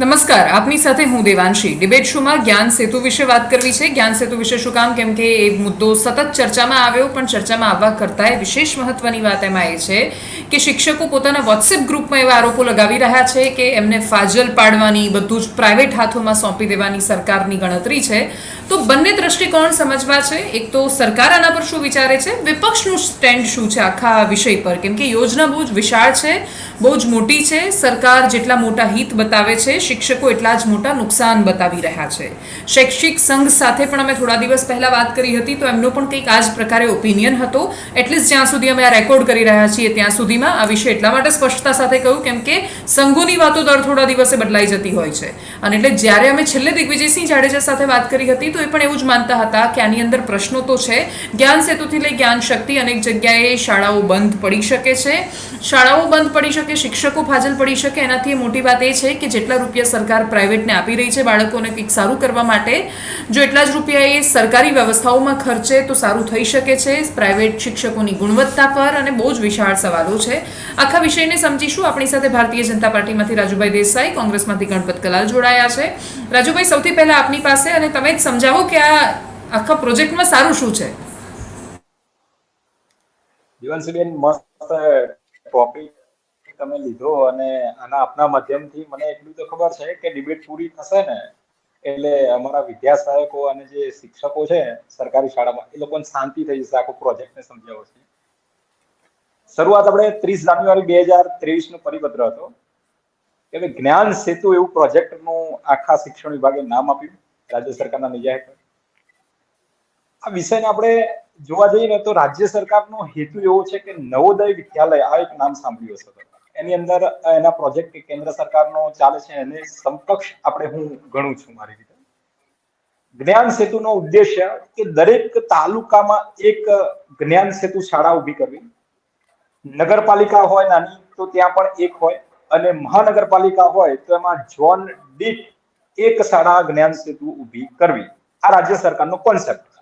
નમસ્કાર, આપની સાથે હું દેવાંશી. ડિબેટ શોમાં જ્ઞાન સેતુ વિશે વાત કરવી છે. જ્ઞાન સેતુ વિશે શું કામ? કેમ કે એ મુદ્દો સતત ચર્ચામાં આવ્યો, પણ ચર્ચામાં આવવા કરતાં વિશેષ મહત્વની વાત એમાં એ છે કે શિક્ષકો પોતાના વોટ્સએપ ગ્રુપમાં એવા આરોપો લગાવી રહ્યા છે કે એમને ફાજલ પાડવાની, બધું જ પ્રાઇવેટ હાથોમાં સોંપી દેવાની સરકારની ગણતરી છે. તો બંને દ્રષ્ટિકોણ સમજવા છે. એક તો સરકાર આના પર શું વિચારે છે, વિપક્ષનું સ્ટેન્ડ શું છે આખા વિષય પર. કેમ કે યોજના બહુ જ વિશાળ છે, બહુ જ મોટી છે. સરકાર જેટલા મોટા હિત બતાવે છે, શિક્ષકો એટલા જ મોટા નુકસાન બતાવી રહ્યા છે. શૈક્ષિક સંઘ સાથે પણ અમે થોડા દિવસ પહેલા વાત કરી હતી, તો એમનો પણ કંઈક આ જ પ્રકારે ઓપિનિયન હતો. એટલીસ્ટ જ્યાં સુધી અમે આ રેકોર્ડ કરી રહ્યા છીએ ત્યાં સુધીમાં આ વિશે એટલા માટે સ્પષ્ટતા સાથે કહ્યું કેમ કે સંઘોની વાતો દર થોડા દિવસે બદલાઈ જતી હોય છે. અને એટલે જ્યારે અમે છેલ્લે દિગ્વિજયસિંહ જાડેજા સાથે વાત કરી હતી, તો એ પણ એવું જ માનતા હતા કે આની અંદર પ્રશ્નો તો છે. જ્ઞાન સેતુથી લઈ જ્ઞાન શક્તિ અનેક જગ્યાએ શાળાઓ બંધ પડી શકે છે, શાળાઓ બંધ પડી શકે, શિક્ષકો ફાજલ પડી શકે. એનાથી મોટી વાત એ છે કે જેટલા રૂપિયા સરકાર પ્રાઇવેટને આપી રહી છે બાળકોને કંઈક સારું કરવા માટે, જો એટલા જ રૂપિયા એ સરકારી વ્યવસ્થાઓમાં ખર્ચે તો સારું થઈ શકે છે. પ્રાઇવેટ શિક્ષકોની ગુણવત્તા પર અને બહુ જ વિશાળ સવાલો છે. આખા વિષયને સમજીશું. આપણી સાથે ભારતીય જનતા પાર્ટીમાંથી રાજુભાઈ દેસાઈ, કોંગ્રેસમાંથી ગણપત કલાલ જોડાયા છે. રાજુભાઈ, સૌથી પહેલા આપની પાસે, અને તમે જ સમજાવો કે આ આખા પ્રોજેક્ટમાં સારું શું છે. જીવનસીબેન, મસ્ત ટોપિક તમે લીધો અને આના આપના માધ્યમથી મને એટલું તો ખબર છે કે ડિબેટ પૂરી થશે ને એટલે અમારા વિદ્યા સહાયકો અને જે શિક્ષકો છે સરકારી શાળામાં, એ લોકોને શાંતિ થઈ જશે આખો પ્રોજેક્ટને સમજાવો છે. શરૂઆત આપણે 30 જાન્યુઆરી 2023 નો પરિપત્ર હતો કે જ્ઞાન સેતુ એવું પ્રોજેક્ટનું આખા શિક્ષણ વિભાગે નામ આપ્યું રાજ્ય સરકારના નેજા હેઠળ. આ વિષયને આપણે જોવા જઈએ ને તો રાજ્ય સરકારનો હેતુ એવો છે કે નવોદય વિદ્યાલય, આ એક નામ સાંભળ્યું હશે તમે, એની અંદર એના પ્રોજેક્ટ કેન્દ્ર સરકારનો ચાલે છે, એને સમકક્ષ આપણે હું ગણું છું મારી રીતે. જ્ઞાન સેતુનો ઉદ્દેશ્ય કે દરેક તાલુકામાં એક જ્ઞાન સેતુ શાળા ઊભી કરવી. નગરપાલિકા હોય નાની તો ત્યાં પણ એક હોય, અને મહાનગરપાલિકા હોય તો એમાં ઝોન દીઠ એક શાળા જ્ઞાન સેતુ ઊભી કરવી. આ રાજ્ય સરકારનો કોન્સેપ્ટ છે.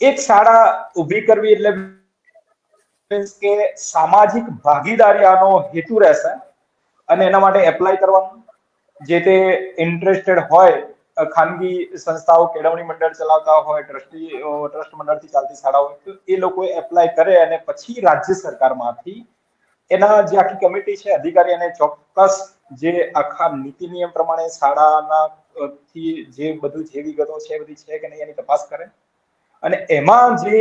એક શાળા ઊભી કરવી એટલે કે સામાજિક ભાગીદારી આનો હેતુ રહેશે, અને એના માટે એપ્લાય કરવાનું. જે તે ઇન્ટરેસ્ટેડ હોય, ખાનગી સંસ્થાઓ, કેળવણી મંડળ ચલાવતા હોય, ટ્રસ્ટ મંડળથી ચાલતી શાળા હોય, તો એ લોકો એપ્લાય કરે અને પછી રાજ્ય સરકારમાંથી એના જે આખી કમિટી છે, અધિકારી, અને ચોક્કસ જે આખા નીતિ નિયમ પ્રમાણે શાળાના થી જે બધું જે વિગતો છે બધી છે કે નહીં એની તપાસ કરે, અને એમાં જે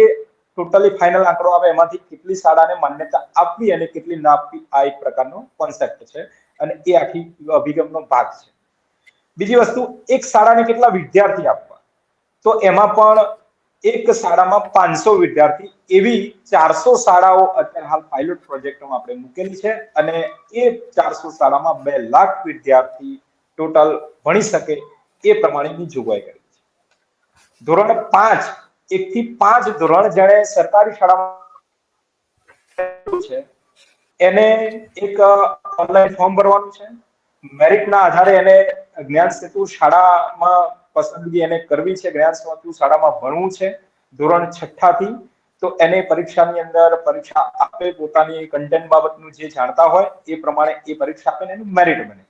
ટોટલી ફાઇનલ આંકડો આવે એમાંથી કેટલી શાળાને માન્યતા આપવી અને કેટલી ના આપવી, આ એક પ્રકારનો કોન્સેપ્ટ છે અને એ આખી અભિગમનો ભાગ છે. બીજી વસ્તુ, એક શાળાને કેટલા વિદ્યાર્થી આપવા, તો એમાં પણ એક શાળામાં 500 વિદ્યાર્થી, એવી 400 શાળાઓ અત્યારે હાલ પાયલોટ પ્રોજેક્ટમાં આપણે મૂકેલી છે, અને એ 400 શાળામાં 2 લાખ વિદ્યાર્થી ટોટલ ભણી શકે એ પ્રમાણેની જોગવાઈ કરી છે. ધોરણ 5, 1 થી 5 ધોરણ જેણે સરકારી શાળામાં છે એને એક ઓનલાઈન ફોર્મ ભરવાનું છે. મેરિટના આધારે એને જ્ઞાન સેતુ શાળામાં પસંદગી એને કરવી છે, જ્ઞાન સેતુ શાળામાં ભણવું છે ધોરણ 6 થી. તો એને પરીક્ષાની અંદર પરીક્ષા આપે, પોતાની કન્ટેન્ટ બાબતનું જે જાણતા હોય એ પ્રમાણે એ પરીક્ષા આપે, એનું મેરિટ બને.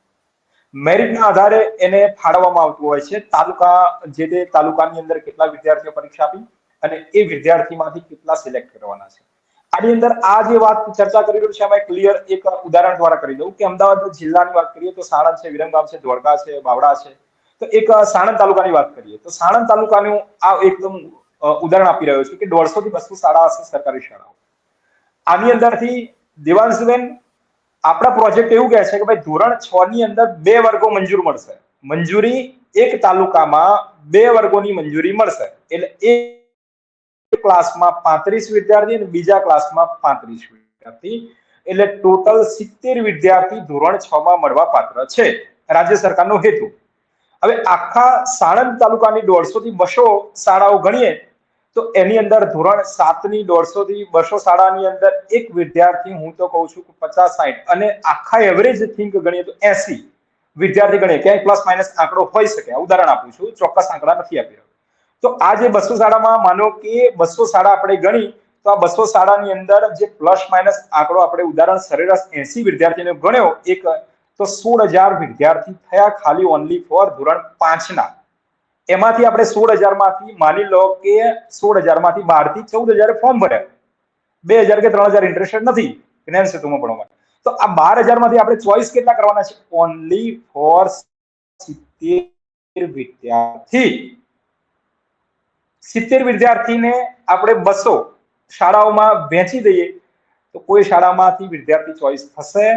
મેરિટના આધારે એને ફાળવવામાં આવતું હોય છે તાલુકા, જે તે તાલુકાની અંદર કેટલા વિદ્યાર્થીઓ પરીક્ષા આપી અને એ વિદ્યાર્થીમાંથી કેટલા સિલેક્ટ કરવાના છે. આની અંદર આ જે વાત ચર્ચા કરી રહ્યું છે એમાં ક્લિયર એક ઉદાહરણ દ્વારા કરી દઉં કે અમદાવાદ જિલ્લાની વાત કરીએ તો સાણંદ છે, વિરમગામ છે, ધોળકા છે, બાવળા છે. તો એક સાણંદ તાલુકાની વાત કરીએ તો સાણંદ તાલુકાનું આ એકદમ ઉદાહરણ આપી રહ્યો છું કે 150 થી 200 શાળા હશે, સરકારી શાળાઓ. આની અંદરથી દેવાંશબેન, આપણા પ્રોજેક્ટ એવું કહે છે કે ભાઈ ધોરણ 6 ની અંદર 2 વર્ગો મંજૂર મળશે. મંજૂરી એક તાલુકામાં 2 વર્ગોની મંજૂરી મળશે, એટલે એક ક્લાસમાં 35 વિદ્યાર્થી અને બીજા ક્લાસમાં 35 વિદ્યાર્થી, એટલે ટોટલ 70 વિદ્યાર્થી ધોરણ 6 માં મળવા પાત્ર છે, રાજ્ય સરકારનો હેતુ. હવે આખા સાણંદ તાલુકાની 150 થી 200 શાળાઓ ગણીએ તો એની અંદર ધોરણ 7 ની 150 થી 200 શાળાની અંદર એક વિદ્યાર્થી, હું તો કહું છું કે 50-60, અને આખા એવરેજ થિંક ગણીએ તો 80 વિદ્યાર્થી ગણીએ. ક્યાંય પ્લસ માઇનસ આંકડો હોઈ શકે, ઉદાહરણ આપું છું, ચોક્કસ આંકડા નથી આપી રહ્યો. તો આ જે 200 શાળામાં માનો કે 200 શાળા આપણે ગણી, તો આ 200 શાળાની અંદર જે પ્લસ માઇનસ આંકડો આપણે ઉદાહરણ સરેરાશ 80 વિદ્યાર્થીને ગણ્યો એક, તો 16,000 વિદ્યાર્થી થયા ખાલી ઓનલી ફોર ધોરણ 5 ના. એમાંથી આપણે 16,000 માંથી માની લો કે 16,000 માંથી 12 થી 14,000 ફોર્મ ભર્યા, 2,000 કે 3,000 ઇન્ટરેસ્ટેડ નથી જ્ઞાન સેતુમાં ભણવા માટે. તો આ 12,000 માંથી આપણે ચોઈસ કેટલા કરવાના છે? ઓનલી ફોર 70 વિદ્યાર્થી. 70 વિદ્યાર્થીને આપણે 200 શાળાઓમાં વહેંચી દઈએ તો કોઈ શાળામાંથી વિદ્યાર્થી ચોઈસ થશે,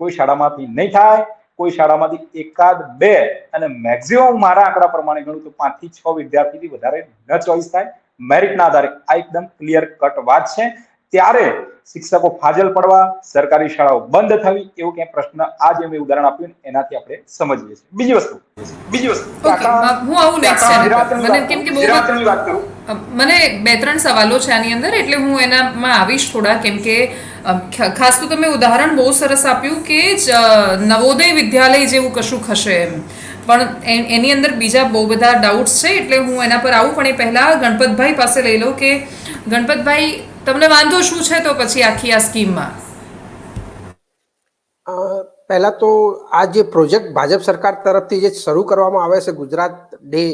કોઈ શાળામાંથી નહીં થાય, કોઈ શાળામાંથી એકાદ બે, અને મેક્સિમમ મારા આંકડા પ્રમાણે ગણું તો 5 થી 6 વિદ્યાર્થીથી વધારે ન ચોઈસ થાય મેરિટના આધારે. આ એકદમ ક્લિયર કટ વાત છે. ત્યારે શિક્ષકો ફાજલ પડવા, સરકારી શાળાઓ બંધ થવી, એવું ક્યાંય પ્રશ્ન આ જે મેં ઉદાહરણ આપ્યું એનાથી આપણે સમજીએ છીએ. બીજી વસ્તુ હું આવું નેક્સ્ટ મને કેમ કે ગુજરાતની વાત કરું, મને 2-3 સવાલો છે આની અંદર, એટલે હું એનામાં આવીશ થોડા. કેમ કે ખાસ તો તમે ઉદાહરણ બહુ સરસ આપ્યું કે નવોદય વિદ્યાલય જેવું કશું હશે એમ, પણ એની અંદર બીજા બહુ બધા ડાઉટ્સ છે, એટલે હું એના પર આવું. પણ એ પહેલા ગણપતભાઈ પાસે લઈ લઉં કે ગણપતભાઈ, તમને વાંધો શું છે તો પછી આખી આ સ્કીમમાં? પહેલા તો આ જે પ્રોજેક્ટ ભાજપ સરકાર તરફથી જે શરૂ કરવામાં આવે છે, ગુજરાત ડે,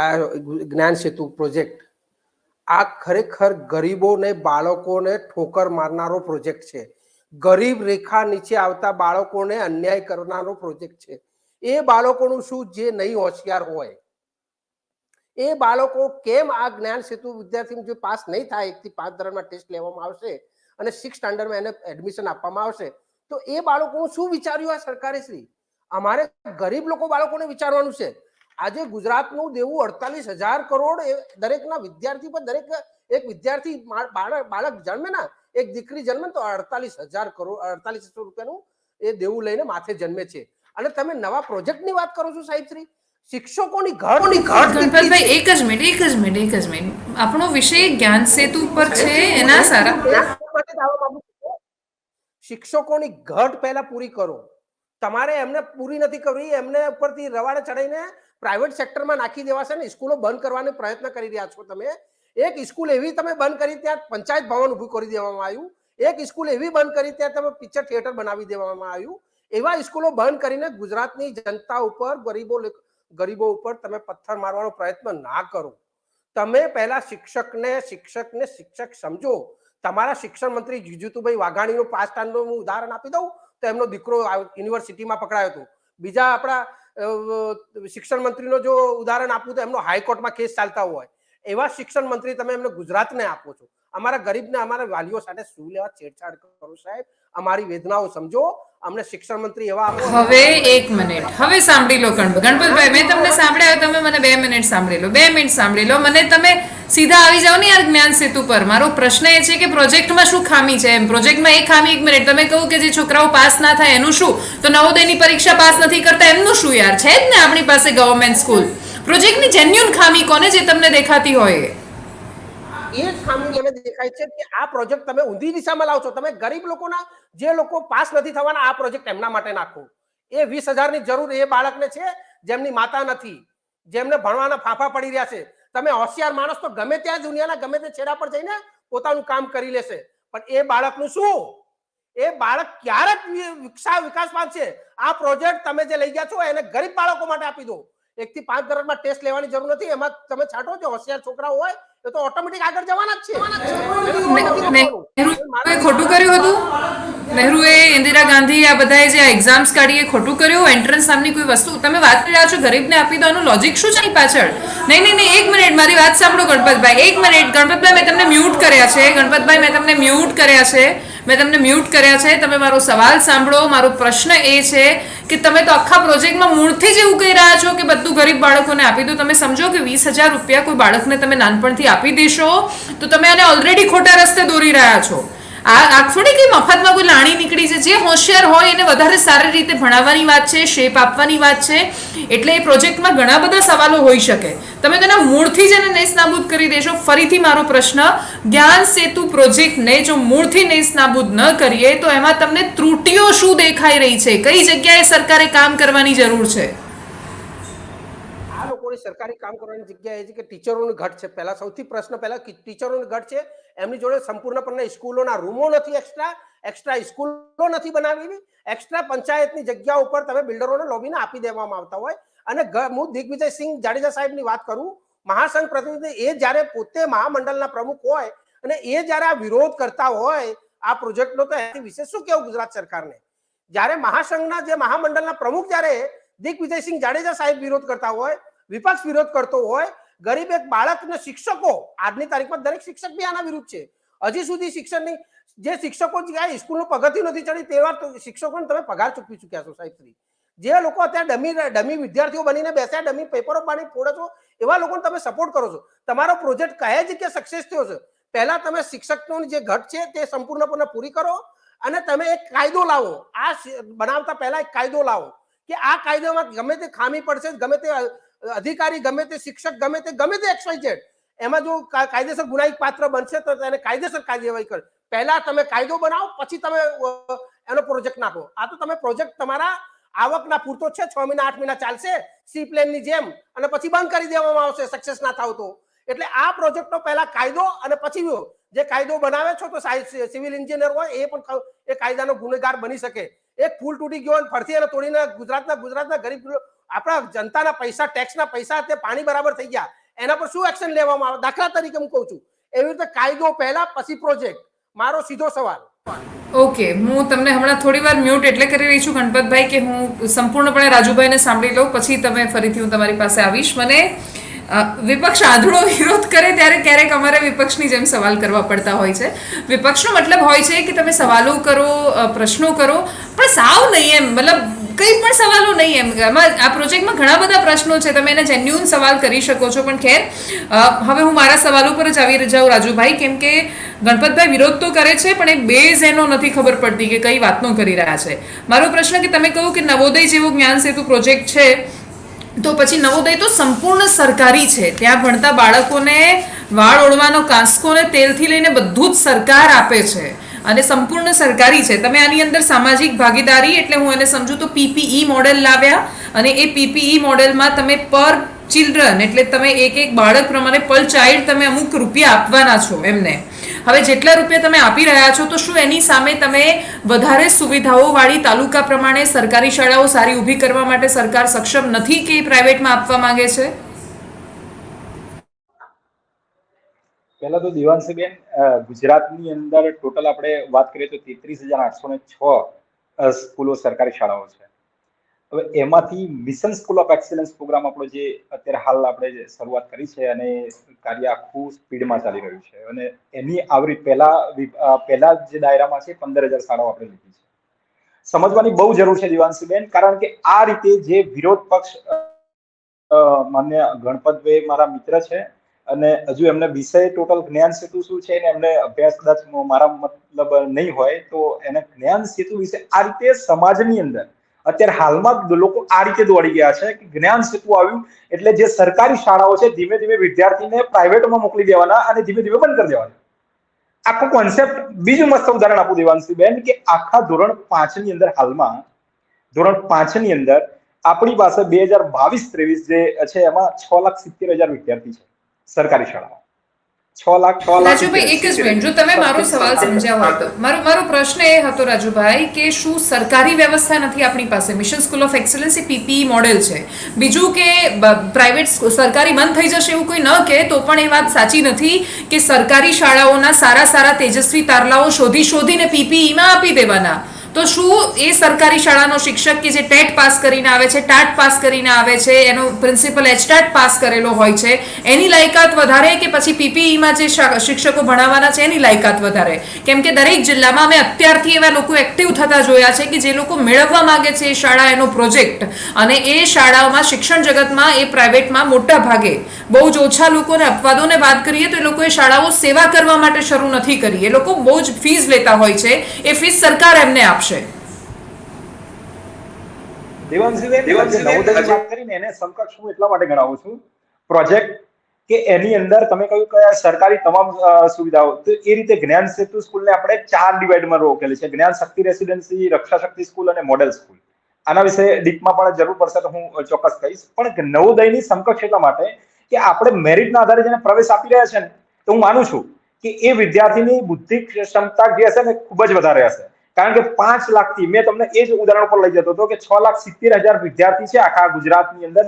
આ જ્ઞાન સેતુ પ્રોજેક્ટ, આ ખરેખર ગરીબોને, બાળકોને ઠોકર મારનારો પ્રોજેક્ટ છે. ગરીબ રેખા નીચે આવતા બાળકોને અન્યાય કરનારો પ્રોજેક્ટ છે. એ બાળકોનું શું જે નહીં હોશિયાર હોય, એ બાળકો કેમ આ જ્ઞાન સેતુ વિદ્યાર્થી જો પાસ નહીં થાય, 1 થી 5 ધોરણમાં ટેસ્ટ લેવામાં આવશે અને 6 સ્ટાન્ડર્ડમાં એને એડમિશન આપવામાં આવશે, તો એ બાળકોનું શું વિચાર્યું આ સરકારે શ્રી? અમારે ગરીબ લોકો બાળકોને વિચારવાનું છે. આજે ગુજરાતનું દેવું 48,000 કરોડ દરેકના વિદ્યાર્થી પર, દરેક એક વિદ્યાર્થી બાળક જન્મે ને, એક દીકરી જન્મે તો 48,000 કરોડ, 4800 રૂપિયાનું એ દેવું લઈને માથે જન્મે છે. અને તમે નવા પ્રોજેક્ટની વાત કરો છો સાહેબ શ્રી, શિક્ષકોની ઘરની ઘર. ગણપતભાઈ એક જ મિનિટ, આપણો વિષય જ્ઞાન સેતુ પર છે એના સારા. શિક્ષકોની ઘટ પહેલા પૂરી કરો. તમારે એમને પૂરી નથી કરવી, એમને ઉપરથી રવાડે ચડાઈને પ્રાઇવેટ સેક્ટરમાં નાખી દેવાશે ને સ્કૂલો બંધ કરવાનો પ્રયત્ન કરી રહ્યા છો તમે. એક સ્કૂલ એવી તમે બંધ કરી ત્યાં પંચાયત ભવન ઊભું કરી દેવામાં આવ્યું, એક સ્કૂલ એવી બંધ કરી ત્યાં તમે પિક્ચર થિયેટર બનાવી દેવામાં આવ્યું. એવા સ્કૂલો બંધ કરીને ગુજરાતની જનતા ઉપર, ગરીબો ઉપર તમે પથ્થર મારવાનો પ્રયત્ન ના કરો. તમે પહેલા શિક્ષકને શિક્ષક સમજો. તમારા શિક્ષણ મંત્રી જીતુભાઈ વાઘાણીનું 5 સ્ટાન્ડર્ડનું ઉદાહરણ આપી દઉં તો એમનો દીકરો યુનિવર્સિટીમાં પકડાયો હતો. બીજા આપણા શિક્ષણ મંત્રીનો જો ઉદાહરણ આપું તો એમનો હાઈકોર્ટમાં કેસ ચાલતા હોય. એવા શિક્ષણ મંત્રી તમે એમને ગુજરાતને આપો છો. અમારા ગરીબને, અમારા વાલીઓ સાથે શું લેવા છેડછાડ કરો સાહેબ? અમારી વેદનાઓ સમજો. અમને શિક્ષણ મંત્રી એવા આપો. હવે 1 મિનિટ, હવે સાંભળી લો ગણપતભાઈ, મેં તમને સાંભળ્યા, તમે મને 2 મિનિટ સાંભળી લો, 2 મિનિટ સાંભળી લો. મને તમે સીધા આવી જાઓ ને યાર જ્ઞાન સેતુ પર. મારો પ્રશ્ન એ છે કે પ્રોજેક્ટમાં શું ખામી છે એમ. પ્રોજેક્ટમાં એ ખામી, 1 મિનિટ, તમે કહું કે જે છોકરાઓ પાસ ના થાય એનું શું, તો નવોદયની પરીક્ષા પાસ નથી કરતા એમનું શું યાર? છે જ ને આપણી પાસે ગવર્મેન્ટ સ્કૂલ. પ્રોજેક્ટની જેન્યુન ખામી કોને જે તમને દેખાતી હોય? એ જ ખામી મને દેખાય છે કે આ પ્રોજેક્ટ તમે ઊંધી દિશામાં લાવશો. તમે ગરીબ લોકોના, જે લોકો પાસ નથી થવાના, આ પ્રોજેક્ટ એમના માટે નાખો. એ 20,000 ની જરૂર એ બાળકને છે જેમની માતા નથી, જેમને ભણવાના ફાંફા પડી રહ્યા છે. તમે હોશિયાર માણસ તો ગમે ત્યાં દુનિયાના ગમે તે છેડા પર જઈને પોતાનું કામ કરી લેશે, પણ એ બાળકનું શું? એ બાળક ક્યારેક વિકાસ પામશે? આ પ્રોજેક્ટ તમે જે લઈ ગયા છો એને ગરીબ બાળકો માટે આપી દો. 1 થી 5 ધોરણમાં ટેસ્ટ લેવાની જરૂર નથી. એમાં તમે છાંટો, જે હોશિયાર છોકરાઓ હોય એ તો ઓટોમેટિક આગળ જવાના જ છે. નહેરુએ ખોટું કર્યું હતું? નહેરુએ, ઇન્દિરા ગાંધી, આ બધાએ જે એક્ઝામ્સ કાઢી એ ખોટું કર્યું? એન્ટ્રન્સ નામની કોઈ વસ્તુ તમે વાત કરી રહ્યા છો, ગરીબને આપી દો, આનું લોજિક શું છે એની પાછળ? નહીં, 1 મિનિટ, મારી વાત સાંભળો ગણપતભાઈ, 1 મિનિટ. ગણપતભાઈ, મેં તમને મ્યુટ કર્યા છે. ગણપતભાઈ, મેં તમને મ્યુટ કર્યા છે. તમે મારો સવાલ સાંભળો. મારો પ્રશ્ન એ છે કે તમે તો આખા પ્રોજેક્ટમાં મૂળથી જ એવું કહી રહ્યા છો કે બધું ગરીબ બાળકોને આપી દો. તમે સમજો કે 20,000 રૂપિયા કોઈ બાળકને તમે નાનપણથી આપી દેશો તો તમે આને ઓલરેડી ખોટા રસ્તે દોરી રહ્યા છો. આ થોડી કઈ મફતમાં કોઈ લાણી નીકળી છે. જે હોશિયાર હોય એને વધારે સારી રીતે ભણાવવાની વાત છે, શેપ આપવાની વાત છે. એટલે એ પ્રોજેક્ટમાં ઘણા બધા સવાલો હોઈ શકે. તમે તેના મૂળથી જ એને નેસ્તનાબૂદ કરી દેશો. ફરીથી મારો પ્રશ્ન, જ્ઞાન સેતુ પ્રોજેક્ટને જો મૂળથી નેસ્તનાબૂદ ન કરીએ તો એમાં તમને ત્રુટીઓ શું દેખાઈ રહી છે? કઈ જગ્યાએ સરકારે કામ કરવાની જરૂર છે? આ લોકોની સરકારી કામ કરવાની જગ્યા એ છે કે ટીચરોની ઘટ છે. પહેલા સૌથી પ્રશ્ન પહેલા ટીચરોની ઘટ છે. એમની જોડે સંપૂર્ણપણે સ્કૂલોના રૂમો નથી એક્સ્ટ્રા, એક્સ્ટ્રા સ્કૂલો નથી બનાવેલી, એક્સ્ટ્રા પંચાયતની જગ્યા ઉપર તમે બિલ્ડરોને લોબીને આપી દેવામાં આવતા હોય. અને હું દિગ્વિજયસિંહ જાડેજા સાહેબની વાત કરું, મહાસંઘ પ્રતિનિધિ, એ જ્યારે પોતે મહામંડળના પ્રમુખ હોય અને એ જ્યારે આ વિરોધ કરતા હોય આ પ્રોજેક્ટનો, તો એની વિશે શું કેવું ગુજરાત સરકારને? જ્યારે મહાસંઘના જે મહામંડળના પ્રમુખ જ્યારે દિગ્વિજયસિંહ જાડેજા સાહેબ વિરોધ કરતા હોય, વિપક્ષ વિરોધ કરતો હોય, ગરીબ એક બાળકને શિક્ષકો, આજની તારીખમાં દરેક શિક્ષક બી આના વિરુદ્ધ છે. હજી સુધી શિક્ષણની જે શિક્ષકો સ્કૂલનું પગથિયું નથી ચડી તેવા શિક્ષકોને તમે પગાર ચૂકવી ચૂક્યા છો સાહેબ શ્રી. જે લોકો અત્યારે ડમી વિદ્યાર્થીઓ બનીને બેસ્યા, ડમી પેપરો પાણી ફોડો છો, એવા લોકોને તમે સપોર્ટ કરો છો. તમારો પ્રોજેક્ટ કહે છે કે સક્સેસ થયો છે. પહેલા તમે શિક્ષકોની જે ઘટ છે તે સંપૂર્ણપણે પૂરી કરો અને તમે એક કાયદો લાવો. આ બનાવતા પહેલા એક કાયદો લાવો કે આ કાયદામાં ગમે તે ખામી પડશે, ગમે તે અધિકારી, ગમે તે શિક્ષક, ગમે તે XYZ એમાં જો કાયદેસર ગુનાહિત પાત્ર બનશે તો તેને કાયદેસર કાર્યવાહી કરે. પહેલા તમે કાયદો બનાવો, પછી તમે એનો પ્રોજેક્ટ નાખો. આ તો તમે પ્રોજેક્ટ તમારા આવકના પૂરતો છે, 6 મહિના 8 મહિના ચાલશે સી પ્લેનની જેમ, અને પછી બંધ કરી દેવામાં આવશે સક્સેસ ના થાવ તો. એટલે આ પ્રોજેક્ટનો પહેલા કાયદો અને પછી જે કાયદો બનાવે છો તો સિવિલ એન્જિનિયર હોય એ પણ એ કાયદાનો ગુનેગાર બની શકે. એક ફૂલ તૂટી ગયો અને ફરતી એને તોડીને ગુજરાતના ગરીબ આપણા જનતાના પૈસા, ટેક્સના પૈસા તે પાણી બરાબર થઈ ગયા, એના પર શું એક્શન લેવામાં આવે? દાખલા તરીકે હું કહું છું, એવી રીતે કાયદો પહેલા પછી પ્રોજેક્ટ. મારો સીધો સવાલ. ઓકે, હું તમને હમણાં થોડી વાર મ્યુટ એટલે કરી રહી છું ગણપતભાઈ કે હું સંપૂર્ણપણે રાજુભાઈને સાંભળી લઉં, પછી તમે ફરીથી હું તમારી પાસે આવીશ. મને વિપક્ષ આંધળો વિરોધ કરે ત્યારે ક્યારેક અમારે વિપક્ષની જેમ સવાલ કરવા પડતા હોય છે. વિપક્ષનો મતલબ હોય છે કે તમે સવાલો કરો, પ્રશ્નો કરો, પણ સાવ નહીં એમ, મતલબ કંઈ પણ સવાલો નહીં એમ. આમાં આ પ્રોજેક્ટમાં ઘણા બધા પ્રશ્નો છે, તમે એને જેન્યુઅન સવાલ કરી શકો છો. પણ ખેર, હવે હું મારા સવાલો પર જ આવી જાઉં રાજુભાઈ, કેમ કે ગણપતભાઈ વિરોધ તો કરે છે પણ એ બેઝ એનો નથી ખબર પડતી કે કઈ વાતનો કરી રહ્યા છે. મારો પ્રશ્ન કે તમે કહ્યું કે નવોદય જેવો જ્ઞાન સેતુ પ્રોજેક્ટ છે, તો પછી નવોદય તો સંપૂર્ણ સરકારી છે. ત્યાં ભણતા બાળકોને વાળ ઓળવાનો કાંસકો ને તેલથી લઈને બધું જ સરકાર આપે છે અને સંપૂર્ણ સરકારી છે. તમે આની અંદર સામાજિક ભાગીદારી એટલે હું એને સમજુ તો PPE મોડેલ લાવ્યા અને એ PPE મોડેલમાં તમે પર ચિલ્ડ્રન એટલે તમે એક બાળક પ્રમાણે પર ચાઇલ્ડ તમે અમુક રૂપિયા આપવાના છો એમને. હવે જેટલા રૂપિયા તમે આપી રહ્યા છો, તો શું એની સામે તમે વધારે સુવિધાઓ વાળી તાલુકા પ્રમાણે સરકારી શાળાઓ સારી ઊભી કરવા માટે સરકાર સક્ષમ નથી કે પ્રાઇવેટમાં આપવા માંગે છે? પહેલા તો દેવાંશીબેન, ગુજરાતની અંદર ટોટલ આપણે વાત કરીએ તો 33,806 સ્કૂલો સરકારી શાળાઓ છે. હવે એમાંથી mission school of excellence programme આપણો જે અત્યારે હાલ આપણે જે શરૂઆત કરી છે અને કાર્ય આખું સ્પીડમાં ચાલી રહ્યું છે, અને એની આવરી પહેલા જે દાયરામાં છે 15,000 શાળાઓ આપણે લીધી છે. સમજવાની બહુ જરૂર છે દેવાંશીબેન, કારણ કે આ રીતે જે વિરોધ પક્ષ માન્ય ગણપતભાઈ મારા મિત્ર છે અને હજુ એમને વિષય ટોટલ જ્ઞાન સેતુ શું છે ને એમને અભ્યાસ કદાચ મારા મતલબ નહીં હોય તો એને જ્ઞાન સેતુ વિશે આ રીતે સમાજની અંદર અત્યારે હાલમાં લોકો આ રીતે દોડી ગયા છે કે જ્ઞાન સેતુ આવ્યું એટલે જે સરકારી શાળાઓ છે ધીમે ધીમે વિદ્યાર્થીને પ્રાઇવેટમાં મોકલી દેવાના અને ધીમે ધીમે બંધ કરી દેવાના. આખો કોન્સેપ્ટ. બીજું મસ્ત ઉદાહરણ આપું દેવાંશીબેન કે આખા ધોરણ 5 ની અંદર હાલમાં ધોરણ 5 ની અંદર આપણી પાસે 2022-23 જે છે એમાં 6,70,000 વિદ્યાર્થી છે સરકારી શાળામાં. 6 લાખ રાજુભાઈ, એક જ મિનિટ, જો તમે મારો સવાલ સમજ્યા હોય તો. મારો પ્રશ્ન એ હતો રાજુભાઈ કે શું સરકારી વ્યવસ્થા નથી આપણી પાસે? Mission school of excellence A PPE model છે. બીજું કે પ્રાઇવેટ સરકારી બંધ થઈ જશે એવું કોઈ ન કહે તો પણ એ વાત સાચી નથી કે સરકારી શાળાઓના સારા તેજસ્વી તારલાઓ શોધીને PPEમાં આપી દેવાના. તો શું એ સરકારી શાળાનો શિક્ષક કે જે ટેટ પાસ કરીને આવે છે, ટાટ પાસ કરીને આવે છે, એનો પ્રિન્સિપલ HTAT પાસ કરેલો હોય છે, એની લાયકાત વધારે કે પછી PPEમાં જે શિક્ષકો ભણાવવાના છે એની લાયકાત વધારે? કેમ કે દરેક જિલ્લામાં અમે અત્યારથી એવા લોકો એક્ટિવ થતા જોયા છે કે જે લોકો મેળવવા માંગે છે એ શાળા એનો પ્રોજેક્ટ, અને એ શાળાઓમાં શિક્ષણ જગતમાં એ પ્રાઇવેટમાં મોટા ભાગે બહુ જ ઓછા લોકોને અપવાદોને વાત કરીએ તો એ લોકો એ શાળાઓ સેવા કરવા માટે શરૂ નથી કરી. એ લોકો બહુ જ ફીસ લેતા હોય છે, એ ફીસ સરકાર એમને આપશે. નવોદયની વાત કરીને એને સમકક્ષ હું એટલા માટે ગણાવું છું પ્રોજેક્ટ કે એની અંદર તમે કહ્યું કે સરકારી તમામ સુવિધાઓ, તો એ રીતે જ્ઞાન સેતુ સ્કૂલને આપણે 4 ડિવાઇડમાં રોકેલી છે: જ્ઞાન શક્તિ રેસિડેન્સી, રક્ષા શક્તિ સ્કૂલ અને મોડેલ સ્કૂલ. આના વિશે ડીપમાં પણ જરૂર પડશે તો હું ચોક્કસ કહીશ. પણ નવોદયની સમકક્ષ એટલા માટે કે આપણે મેરિટના આધારે જેને પ્રવેશ આપી રહ્યા છે ને, તો હું માનું છું કે એ વિદ્યાર્થીની બુદ્ધિ ક્ષમતા જે હશે ને ખૂબ જ વધારે હશે. કારણ કે 5 લાખથી મેં તમને એ જ ઉદાહરણ પર લઈ જતો હતો કે 6,70,000 વિદ્યાર્થી છે આખા ગુજરાતની અંદર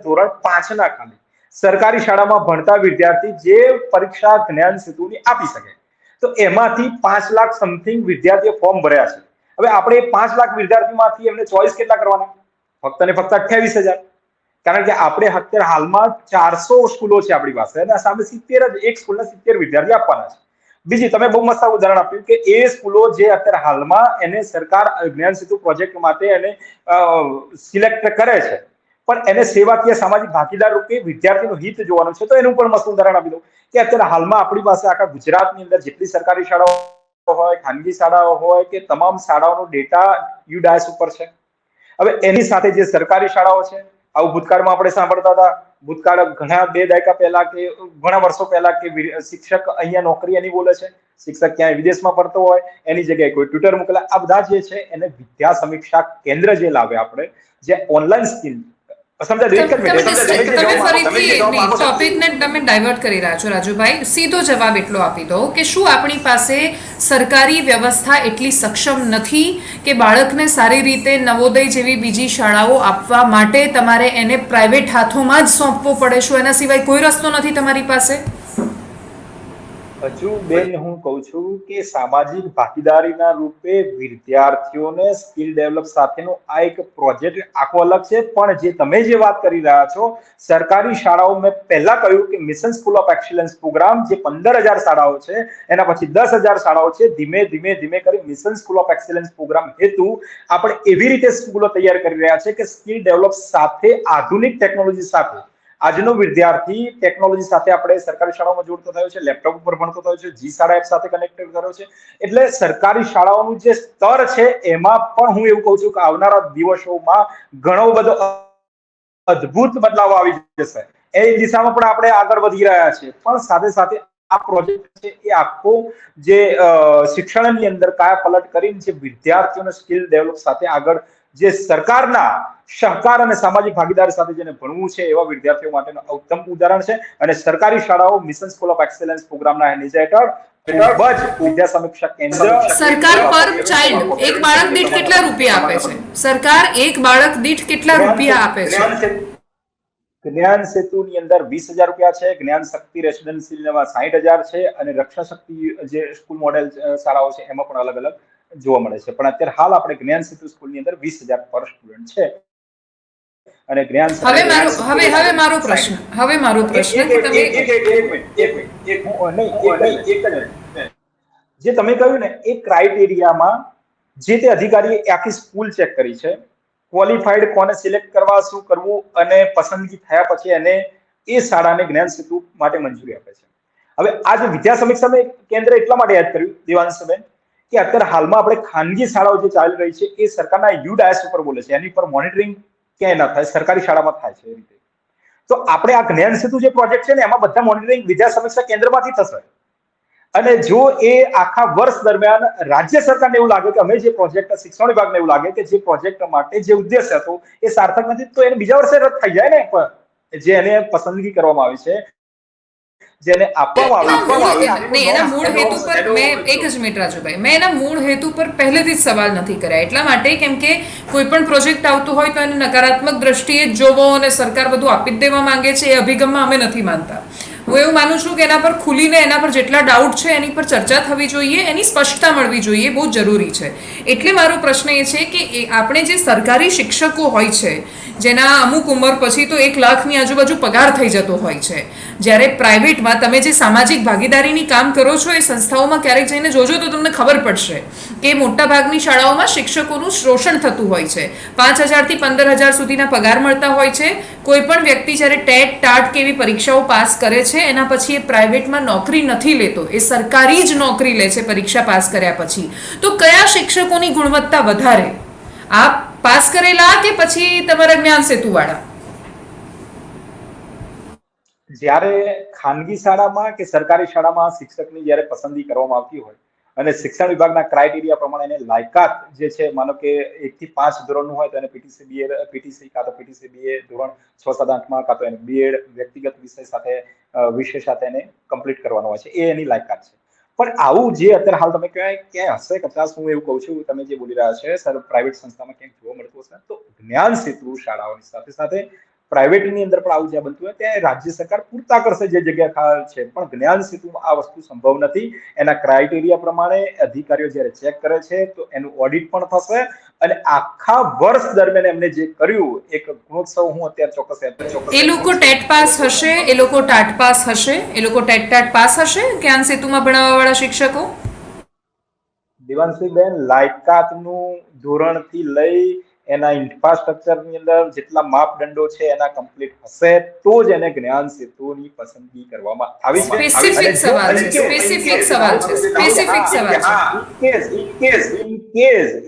ધોરણ 5 ના ખાલી સરકારી શાળામાં ભણતા વિદ્યાર્થી જે પરીક્ષા જ્ઞાન સેતુની આપી શકે. તો એમાંથી 5 લાખ સમથિંગ વિદ્યાર્થીઓ ફોર્મ ભર્યા છે. હવે આપણે 5 લાખ વિદ્યાર્થીમાંથી એમને ચોઈસ કેટલા કરવાના? ફક્ત ને ફક્ત 28,000. કારણ કે આપણે અત્યારે હાલમાં 400 સ્કૂલો છે આપણી પાસે અને સામે 70 એક સ્કૂલના 70 વિદ્યાર્થી આપવાના છે. બીજી તમે બહુ મસ્ત ઉદાહરણ આપ્યું કે એ સ્કૂલો જે અત્યારે હાલમાં એને સરકાર જ્ઞાન સેતુ પ્રોજેક્ટ માટે એને સિલેક્ટ કરે છે, પણ એને સેવાકીય સામાજિક ભાગીદાર રૂપે વિદ્યાર્થીનું હિત જોવાનું છે. તો એનું પણ મસ્ત ઉદાહરણ આપી દઉં કે અત્યારે હાલમાં આપણી પાસે આખા ગુજરાતની અંદર જેટલી સરકારી શાળાઓ હોય, ખાનગી શાળાઓ હોય કે તમામ શાળાઓનો ડેટા યુડાયસ ઉપર છે. હવે એની સાથે જે સરકારી શાળાઓ છે, આવું ભૂતકાળમાં આપણે સાંભળતા હતા, ભૂતકાળ ઘણા 2 દાયકા પહેલા કે ઘણા વર્ષો પહેલા કે શિક્ષક અહીંયા નોકરી એની બોલે છે, શિક્ષક ક્યાંય વિદેશમાં પડતો હોય એની જગ્યાએ કોઈ ટ્વિટર મોકલે. આ બધા જે છે એને વિદ્યા સમીક્ષા કેન્દ્ર જે લાવે આપણે, જે ઓનલાઈન સ્કીલ તમે ફરીથી ટોપિકને તમે ડાયવર્ટ કરી રહ્યા છો રાજુભાઈ. સીધો જવાબ એટલો આપી દો કે શું આપણી પાસે સરકારી વ્યવસ્થા એટલી સક્ષમ નથી કે બાળકને સારી રીતે નવોદય જેવી બીજી શાળાઓ આપવા માટે તમારે એને પ્રાઇવેટ હાથોમાં જ સોંપવો પડે? શું એના સિવાય કોઈ રસ્તો નથી તમારી પાસે? હજુ બેન હું કહું છું કે સામાજિક ભાગીદારીના રૂપે વિદ્યાર્થીઓને સ્કિલ ડેવલપ સાથેનો આ એક પ્રોજેક્ટ આખો અલગ છે. પણ જે તમે જે વાત કરી રહ્યા છો સરકારી શાળાઓ, મેં પહેલા કહ્યું કે mission school of excellence programme જે 15,000 શાળાઓ છે એના પછી 10,000 શાળાઓ છે, ધીમે ધીમે કરી mission school of excellence programme હેતુ આપણે એવી રીતે સ્કૂલો તૈયાર કરી રહ્યા છે કે સ્કિલ ડેવલપ સાથે આધુનિક ટેકનોલોજી સાથે આજનો વિદ્યાર્થી ટેકનોલોજી સાથે આપણે સરકારી શાળાઓમાં જોડતો થયો છે, લેપટોપ ઉપર ભણતો થયો છે, જી શાળા એપ સાથે કનેક્ટેડ કર્યો છે. એટલે સરકારી શાળાઓનું જે સ્તર છે એમાં પણ હું એવું કહું છું કે આવનારા દિવસોમાં ઘણો બધો અદ્ભુત બદલાવ આવી જશે. એ દિશામાં પણ આપણે આગળ વધી રહ્યા છીએ. પણ સાથે સાથે આ પ્રોજેક્ટ છે એ આખો જે શિક્ષણની અંદર કાયાપલટ કરીને જે વિદ્યાર્થીઓને સ્કિલ ડેવલપ સાથે આગળ જે સરકારના સહકાર અને સામાજિક ભાગીદારી સાથે જેને ભણવું છે એવા વિદ્યાર્થીઓ માટેનું ઉત્તમ ઉદાહરણ છે. અને સરકારી શાળાઓ મિશન સ્કૂલ ઓફ એક્સલન્સ પ્રોગ્રામના નીચે હેઠળ ખૂબ જ વિદ્યા સમીક્ષા કેન્દ્ર. સરકાર પર ચાઇલ્ડ એક બાળક દીઠ કેટલા રૂપિયા આપે છે? સરકાર એક બાળક દીઠ કેટલા રૂપિયા આપે છે? જ્ઞાન સેતુની અંદર 20,000 રૂપિયા છે, જ્ઞાન શક્તિ રેસિડેન્સિયલમાં 60,000 છે અને રક્ષા શક્તિ જે સ્કૂલ મોડેલ શાળાઓ છે એમાં પણ અલગ અલગ જોવા મળે છે. પણ અત્યારે હાલ આપણે જ્ઞાન સેતુ સ્કૂલની અંદર 20,000 પર સ્ટુડન્ટ છે. અને જ્ઞાન હવે મારો પ્રશ્ન કે તમે જે તમે કહ્યું ને એ ક્રાઇટેરિયામાં જે તે અધિકારીએ આખી સ્કૂલ ચેક કરી છે, ક્વોલિફાઈડ કોને સિલેક્ટ કરવા, શું કરવું અને પસંદગી થયા પછી એને એ શાળાને જ્ઞાન સેતુ માટે મંજૂરી આપે છે. હવે આ જે વિદ્યા સમીક્ષા કેન્દ્ર એટલા માટે યાદ કર્યું દેવાંશબેન કે અત્યારે હાલમાં આપણે ખાનગી શાળાઓ જે ચાલી રહી છે એ સરકારના યુડાયસ ઉપર બોલે છે, એની પર મોનિટરિંગ ક્યાંય ના થાય, સરકારી શાળામાં થાય છે. એ રીતે તો આપણે આ જ્ઞાન સેતુ જે પ્રોજેક્ટ છે ને એમાં બધા મોનિટરિંગ વિદ્યા સમીક્ષા કેન્દ્રમાંથી થશે. અને જો એ આખા વર્ષ દરમિયાન રાજ્ય સરકારને એવું લાગે કે અમે જે પ્રોજેક્ટ, શિક્ષણ વિભાગને એવું લાગે કે જે પ્રોજેક્ટ માટે જે ઉદ્દેશ હતો એ સાર્થક નથી, તો એને બીજા વર્ષે રદ થઈ જાય ને. જે એને પસંદગી કરવામાં આવી છે, જેને આપવામાં આવી એના મૂળ હેતુ પર મેં એક જ મિનિટ રાજુભાઈ, મેં એના મૂળ હેતુ પર પહેલેથી જ સવાલ નથી કર્યા એટલા માટે કેમ કે કોઈ પણ પ્રોજેક્ટ આવતો હોય તો એને નકારાત્મક દ્રષ્ટિએ જ જોવો અને સરકાર બધું આપી જ દેવા માંગે છે એ અભિગમમાં અમે નથી માનતા. હું એવું માનું છું કે એના પર ખુલીને એના પર જેટલા ડાઉટ છે એની પર ચર્ચા થવી જોઈએ, એની સ્પષ્ટતા મળવી જોઈએ, બહુ જરૂરી છે. એટલે મારો પ્રશ્ન એ છે કે આપણે જે સરકારી શિક્ષકો હોય છે જેના અમુક ઉંમર પછી તો 1 લાખની આજુબાજુ પગાર થઈ જતો હોય છે, જ્યારે પ્રાઇવેટમાં તમે જે સામાજિક ભાગીદારીની કામ કરો છો એ સંસ્થાઓમાં ક્યારેક જઈને જોજો તો તમને ખબર પડશે કે મોટાભાગની શાળાઓમાં શિક્ષકોનું શોષણ થતું હોય છે. 5,000 થી 15,000 સુધીના પગાર મળતા હોય છે. કોઈ પણ વ્યક્તિ જ્યારે ટેટ ટાટ કેવી પરીક્ષાઓ પાસ કરે છે એના પછી એ પ્રાઇવેટમાં નોકરી નથી લેતો, એ સરકારી જ નોકરી લે છે પરીક્ષા પાસ કર્યા પછી. તો કયા શિક્ષકોની ગુણવત્તા વધારે, આ પાસ કરેલા કે પછી તમારા જ્ઞાન સેતુ વાળા? જ્યારે ખાનગી શાળામાં કે સરકારી શાળામાં શિક્ષકની જ્યારે પસંદગી કરવામાં આવતી હોય અને શિક્ષણ વિભાગના ક્રાઇટેરિયા પ્રમાણે એને લાયકાત જે છે, માનો કે 1 થી 5 ધોરણનું હોય તો એને પીટીસી બીએડ, પીટીસી કાં તો પીટીસી બીએ ધોરણ 6, 7, 8માં, કાં તો એને બીએડ વ્યક્તિગત વિષય સાથે એને કમ્પ્લીટ કરવાનો હોય છે, એ એની લાયકાત છે. પણ આવું જે અત્યારે હાલ તમે ક્યાંય હશે કચાસ, હું એવું કહું છું, તમે જે બોલી રહ્યા છે સર, પ્રાઇવેટ સંસ્થામાં ક્યાંક જોવા મળતું હશે, તો જ્ઞાન સેતુ શાળાઓની સાથે સાથે પ્રાઇવેટની અંદર પણ આવું જ્યાં બનતું હોય ત્યાં રાજ્ય સરકાર પૂરતા કરશે જે જગ્યા ખાલ છે, પણ જ્ઞાન સેતુમાં આ વસ્તુ સંભવ નથી. એના ક્રાઇટેરિયા પ્રમાણે અધિકારીઓ જ્યારે ચેક કરે છે તો એનું ઓડિટ પણ થશે, અને આખા વર્ષ દરમિયાન એમને જે કર્યું, એક ગુણોત્સવ હું અત્યારે ચોક્કસ એ લોકો ટેટ પાસ હશે, એ લોકો ટાટ પાસ હશે, એ લોકો ટેટ પાસ હશે જ્ઞાન સેતુમાં ભણાવવા વાળા શિક્ષકો? દેવાંશીબેન, લાયકાતનું ધોરણથી લઈ એના ઇન્ફ્રાસ્ટ્રક્ચરની અંદર જેટલા માપદંડો છે એના કમ્પ્લીટ હશે તો જ એને જ્ઞાન સેતુની પસંદગી કરવામાં આવી છે. સ્પેસિફિક સવાલ છે, સ્પેસિફિક સવાલ છે, સ્પેસિફિક સવાલ છે.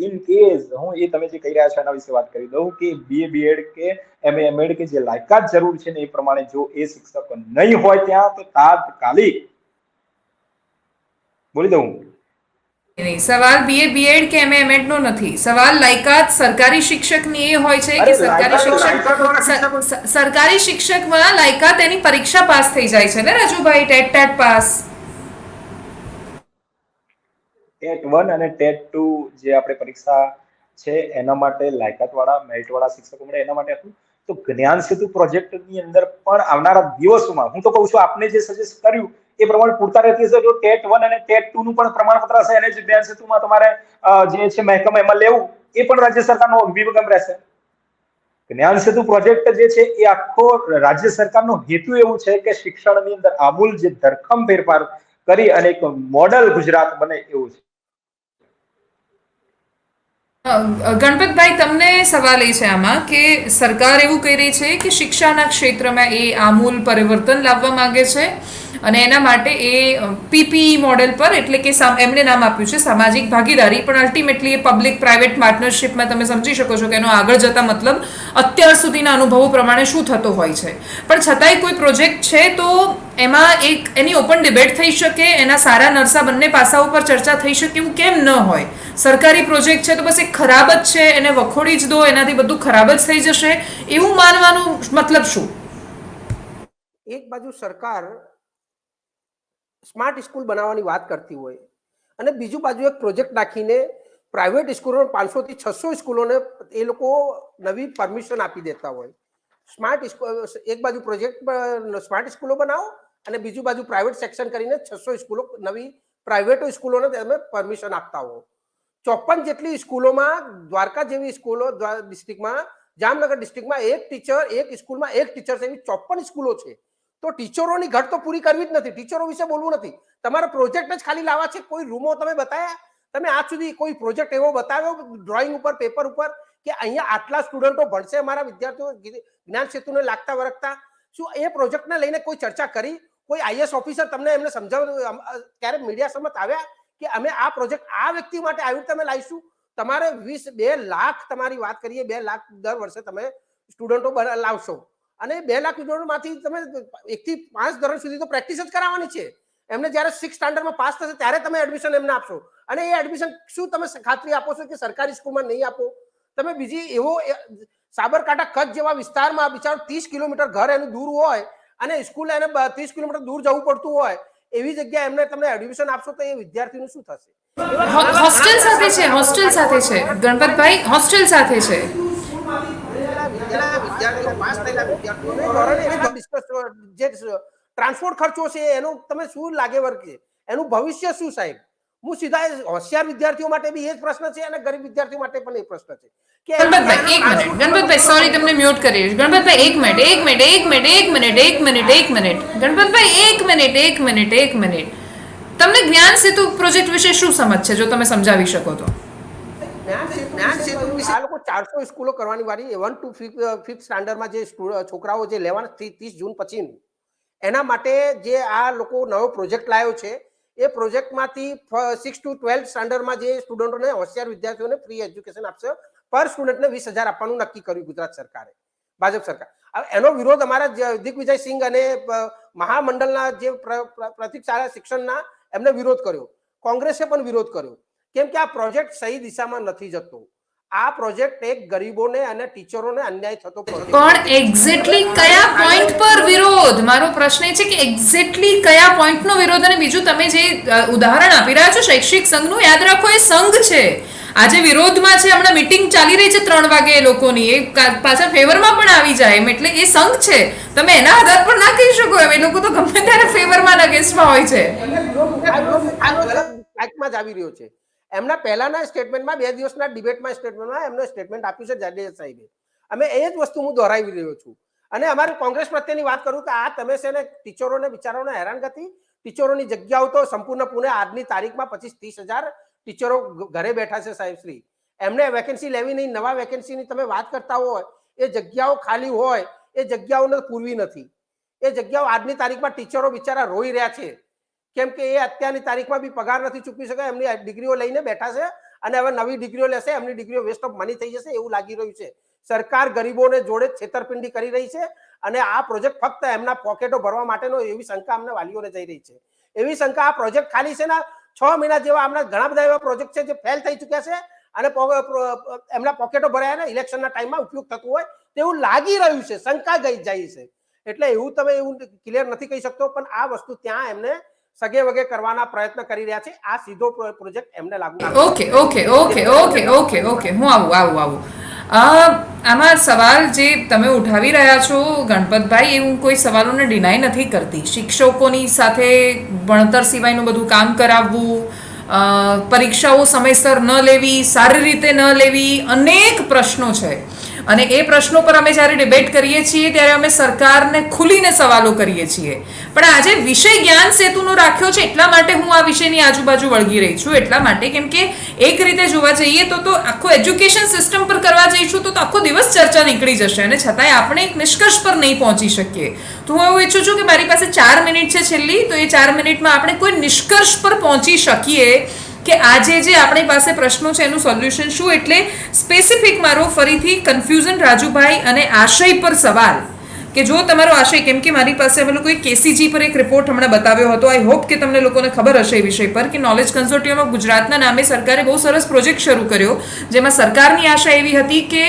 ઇન કેસ હું એ તમે જે કહી રહ્યા છો એના વિશે વાત કરી દઉં કે બીએ બીએડ કે એમએ એમએડ કે જે લાયકાત જરૂર છે ને એ પ્રમાણે જો એ શિક્ષકો નહીં હોય ત્યાં તો તાત્કાલિક બોલી દઉં. નહીં, સવાલ બીએ બીએડ કે એમએ એમએડ નો નથી. સવાલ લાયકાત સરકારી શિક્ષકની એ હોય છે કે સરકારી શિક્ષકમાં લાયકાત એની પરીક્ષા પાસ થઈ જાય છે ને રાજુભાઈ, ટેટ પાસ. ટેટ 1 અને ટેટ 2 જે આપણે પરીક્ષા છે એના માટે લાયકાત વાળા મેરિટ વાળા શિક્ષકો મળે એના માટે હતું. તો જ્ઞાન સેતુ પ્રોજેક્ટની અંદર પણ આવનારા દિવસોમાં હું તો કહું છું, આપને જે સજેસ્ટ કર્યું એ પ્રમાણે પૂરતા રહેતી હશે. જો ટેટ 1 અને ટેટ 2 નું પણ પ્રમાણપત્ર હશે એને જ જ્ઞાન સેતુમાં તમારે જે છે મહેકમ એમાં લેવું, એ પણ રાજ્ય સરકારનો અભિગમ રહેશે. જ્ઞાન સેતુ પ્રોજેક્ટ જે છે એ આખો રાજ્ય સરકારનો હેતુ એવું છે કે શિક્ષણની અંદર આમૂલ જે ધરખમ ફેરફાર કરી અને એક મોડલ ગુજરાત બને એવું છે. ગણપતભાઈ, તમને સવાલ એ છે આમાં કે સરકાર એવું કહી રહી છે કે શિક્ષાના ક્ષેત્રમાં એ આમૂલ પરિવર્તન લાવવા માંગે છે અને એના માટે એ પીપીઈ મોડેલ પર, એટલે કે એમને નામ આપ્યું છે સામાજિક ભાગીદારી, પણ અલ્ટિમેટલી એ પબ્લિક પ્રાઇવેટ પાર્ટનરશિપમાં તમે સમજી શકો છો કે એનો આગળ જતા મતલબ અત્યાર સુધીના અનુભવો પ્રમાણે શું થતો હોય છે. પણ છતાંય કોઈ પ્રોજેક્ટ છે તો એમાં એની ઓપન ડિબેટ થઈ શકે, એના સારા નરસા બંને પાસાઓ પર ચર્ચા થઈ શકે, એવું કેમ ન હોય? સરકારી પ્રોજેક્ટ છે તો બસ એક ખરાબ જ છે, એને વખોડી જ દો, એનાથી બધું ખરાબ જ થઈ જશે, એવું માનવાનું મતલબ શું? એક બાજુ સરકાર સ્માર્ટ સ્કૂલ બનાવવાની વાત કરતી હોય અને બીજું બાજુ એક પ્રોજેક્ટ નાખીને પ્રાઇવેટ સ્કૂલો 500 થી 600 સ્કૂલોને એ લોકો નવી પરમિશન આપી દેતા હોય. એક બાજુ પ્રોજેક્ટ સ્માર્ટ સ્કૂલો બનાવો અને બીજું બાજુ પ્રાઇવેટ સેક્શન કરીને 600 સ્કૂલો નવી પ્રાઇવેટ સ્કૂલોને તમે પરમિશન આપતા હો. 54 જેટલી સ્કૂલોમાં, દ્વારકા જેવી સ્કૂલો ડિસ્ટ્રિક્ટમાં, જામનગર ડિસ્ટ્રિક્ટમાં એક ટીચર, એક સ્કૂલમાં એક ટીચર, એવી 54 સ્કૂલો છે. તો ટીચરોની ઘટ તો પૂરી કરવી જ નથી, ટીચરો વિશે બોલવું નથી, તમારે પ્રોજેક્ટ જ ખાલી લાવવા છે. કોઈ રૂમો તમે બતાવ્યા? તમે આજ સુધી કોઈ પ્રોજેક્ટ એવો બતાવ્યો ડ્રોઈંગ ઉપર, પેપર ઉપર કે અહીંયા આટલા સ્ટુડન્ટો ભણશે અમારા વિદ્યાર્થીઓ જ્ઞાન સેતુને લાગતા વળગતા? શું એ પ્રોજેક્ટને લઈને કોઈ ચર્ચા કરી? કોઈ આઈએસ ઓફિસર તમને એમને સમજાવ્યું? ક્યારેક મીડિયા સમક્ષ આવ્યા કે અમે આ પ્રોજેક્ટ આ વ્યક્તિ માટે આવી રીતે અમે લાવીશું? તમારે 2 લાખ, તમારી વાત કરીએ 2 લાખ દર વર્ષે તમે સ્ટુડન્ટો લાવશો અને 2 લાખ સ્ટુડન્ટમાંથી તમે 1 થી 5 ધોરણ સુધી તો પ્રેક્ટિસ જ કરાવવાની છે. એમને જ્યારે 6th સ્ટાન્ડર્ડમાં પાસ થશે ત્યારે તમે એડમિશન એમને આપશો અને એ એડમિશન શું તમે ખાતરી આપો છો કે સરકારી સ્કૂલમાં નહીં આપો? તમે બીજી એવો સાબરકાંઠા કચ્છ જેવા વિસ્તારમાં બિચારો 30 કિલોમીટર ઘર એનું દૂર હોય અને સ્કૂલ એને 30 કિલોમીટર દૂર જવું પડતું હોય, એવી જગ્યાએ એમને તમને એડમિશન આપશો તો એ વિદ્યાર્થીનું શું થશે? હોસ્ટેલ સાથે છે, હોસ્ટેલ સાથે છે ગણપતભાઈ, હોસ્ટેલ સાથે છે. વિદ્યાર્થીઓ પાસ થયેલા વિદ્યાર્થીઓને જે ટ્રાન્સપોર્ટ ખર્ચો છે એનો તમે શું લાગે વર્ગે? એનું ભવિષ્ય શું સાહેબ? હું સીધા હોશિયાર વિદ્યાર્થીઓ માટે બી એ જ પ્રશ્ન છે અને ગરીબ વિદ્યાર્થીઓ માટે પણ એ પ્રશ્ન છે કે ગણપતભાઈ એક મિનિટ, ગણપતભાઈ સોરી તમને મ્યુટ કરીશ. ગણપતભાઈ એક મિનિટ. તમને જ્ઞાન સેતુ પ્રોજેક્ટ વિશે શું સમજ છે, જો તમે સમજાવી શકો તો? આ લોકો 400 સ્કૂલો કરવાની વાળી 1 to 5th સ્ટાન્ડર્ડમાં જે છોકરાઓ જે લેવાના 30 જૂન પછી એના માટે જે આ લોકો નવો પ્રોજેક્ટ લાવ્યો છે, એ પ્રોજેક્ટમાંથી 6 to 12 સ્ટાન્ડર્ડમાં જે સ્ટુડન્ટોને, હોશિયાર વિદ્યાર્થીઓને ફ્રી એજ્યુકેશન આપશે. પર સ્ટુડન્ટને 20,000 આપવાનું નક્કી કર્યું ગુજરાત સરકારે, ભાજપ સરકાર. હવે એનો વિરોધ અમારા દિગ્વિજયસિંહ અને મહામંડળના જે પ્રતિક શાળા શિક્ષણના એમને વિરોધ કર્યો. કોંગ્રેસે પણ વિરોધ કર્યો, કેમ કે આ પ્રોજેક્ટ સહી દિશામાં નથી જતો. આ પ્રોજેક્ટ એક ગરીબોને અને ટીચરોને અન્યાય થતો પ્રોજેક્ટ. પણ એક્ઝેક્ટલી કયા પોઈન્ટ પર વિરોધ? મારો પ્રશ્ન એ છે કે એક્ઝેક્ટલી કયા પોઈન્ટનો વિરોધ? અને બીજું, તમે જે ઉદાહરણ આપી રહ્યા છો શૈક્ષિક સંઘનું, યાદ રાખો એ સંઘ છે. આજે વિરોધમાં છે, હમણાં મીટિંગ ચાલી રહી છે 3 વાગે એ લોકોની, એ પાછા ફેવરમાં પણ આવી જાય એમ, એટલે એ સંઘ છે. તમે એના આધાર પર ના કહી શકો એમ. એ લોકો તો ગમે ત્યારે ફેવરમાં અગેન્સ્ટમાં હોય છે. જ આવી રહ્યો છે. એમના પહેલાના સ્ટેટમેન્ટમાં 2 દિવસના ડિબેટમાં સ્ટેટમેન્ટમાં એમને સ્ટેટમેન્ટ આપ્યું છે જાડેજા સાહેબે. અમે એ જ વસ્તુ હું દોહરાવી રહ્યો છું. અને અમારી કોંગ્રેસ પ્રત્યેની વાત કરું કે આ તમે છે ને ટીચરોને બિચારાઓને હેરાનગતિ, ટીચરોની જગ્યાઓ તો સંપૂર્ણપણે આજની તારીખમાં 25-30 હજાર ટીચરો ઘરે બેઠા છે સાહેબશ્રી. એમને વેકેન્સી લેવી નહીં, નવા વેકેન્સીની તમે વાત કરતા હોય, એ જગ્યાઓ ખાલી હોય, એ જગ્યાઓને પૂરવી નથી. એ જગ્યાઓ આજની તારીખમાં ટીચરો બિચારા રોઈ રહ્યા છે, કેમ કે એ અત્યારની તારીખમાં બી પગાર નથી ચૂકવી શકે. એમની ડિગ્રીઓ લઈને બેઠા છે અને હવે નવી ડિગ્રીઓ લેશે, એમની ડિગ્રીઓ વેસ્ટ ઓફ મની થઈ જશે એવું લાગી રહ્યું છે. સરકાર ગરીબોને જોડે છેતરપિંડી કરી રહી છે અને આ પ્રોજેક્ટ ફક્ત એમના પોકેટો ભરવા માટેનો, એવી શંકા અમને વાલીઓને જઈ રહી છે. એવી શંકા આ પ્રોજેક્ટ ખાલી છે ને 6 મહિના જેવા હમણાં ઘણા બધા એવા પ્રોજેક્ટ છે જે ફેલ થઈ ચૂક્યા છે અને એમના પોકેટો ભરાયા ને ઇલેક્શનના ટાઈમમાં ઉપયોગ થતું હોય તેવું લાગી રહ્યું છે. શંકા ગઈ જાય છે. એટલે એવું તમે એવું ક્લિયર નથી કહી શકતો, પણ આ વસ્તુ ત્યાં એમને સગે વગે કરવાના પ્રયત્ન કરી રહ્યા છે. આ સીધો પ્રોજેક્ટ એમને લાગુ. ઓકે હું આવું આમાં સવાલ જે તમે ઉઠાવી રહ્યા છો ગણપતભાઈ, એ હું કોઈ સવાલોને ડિનાય નથી કરતી. શિક્ષકોની સાથે ભણતર સિવાયનું બધું કામ કરાવવું, પરીક્ષાઓ સમયસર ન લેવી, સારી રીતે ન લેવી, અનેક પ્રશ્નો છે. અને એ પ્રશ્નો પર અમે જ્યારે ડિબેટ કરીએ છીએ ત્યારે અમે સરકારને ખુલીને સવાલો કરીએ છીએ. પણ આજે વિષય જ્ઞાન સેતુનો રાખ્યો છે એટલા માટે હું આ વિષયની આજુબાજુ વળગી રહી છું. એટલા માટે કેમ કે એક રીતે જોવા જઈએ તો આખો એજ્યુકેશન સિસ્ટમ પર કરવા જઈશું તો આખો દિવસ ચર્ચા નીકળી જશે અને છતાંય આપણે એક નિષ્કર્ષ પર નહીં પહોંચી શકીએ. તો હું એવું ઈચ્છું છું કે મારી પાસે 4 મિનિટ છે છેલ્લી, તો એ 4 મિનિટમાં આપણે કોઈ નિષ્કર્ષ પર પહોંચી શકીએ કે આજે જે આપણી પાસે પ્રશ્નો છે એનું સોલ્યુશન શું. એટલે સ્પેસિફિક મારો ફરીથી કન્ફ્યુઝન રાજુભાઈ અને આશય પર સવાલ કે જો તમારો આશય, કેમ કે મારી પાસે અમે લોકોએ કેસીજી પર એક રિપોર્ટ હમણાં બતાવ્યો હતો, આઈ હોપ કે તમને લોકોને ખબર હશે એ વિષય પર, કે નોલેજ કન્સોર્ટિયમ ઓફ ગુજરાતના નામે સરકારે બહુ સરસ પ્રોજેક્ટ શરૂ કર્યો, જેમાં સરકારની આશા એવી હતી કે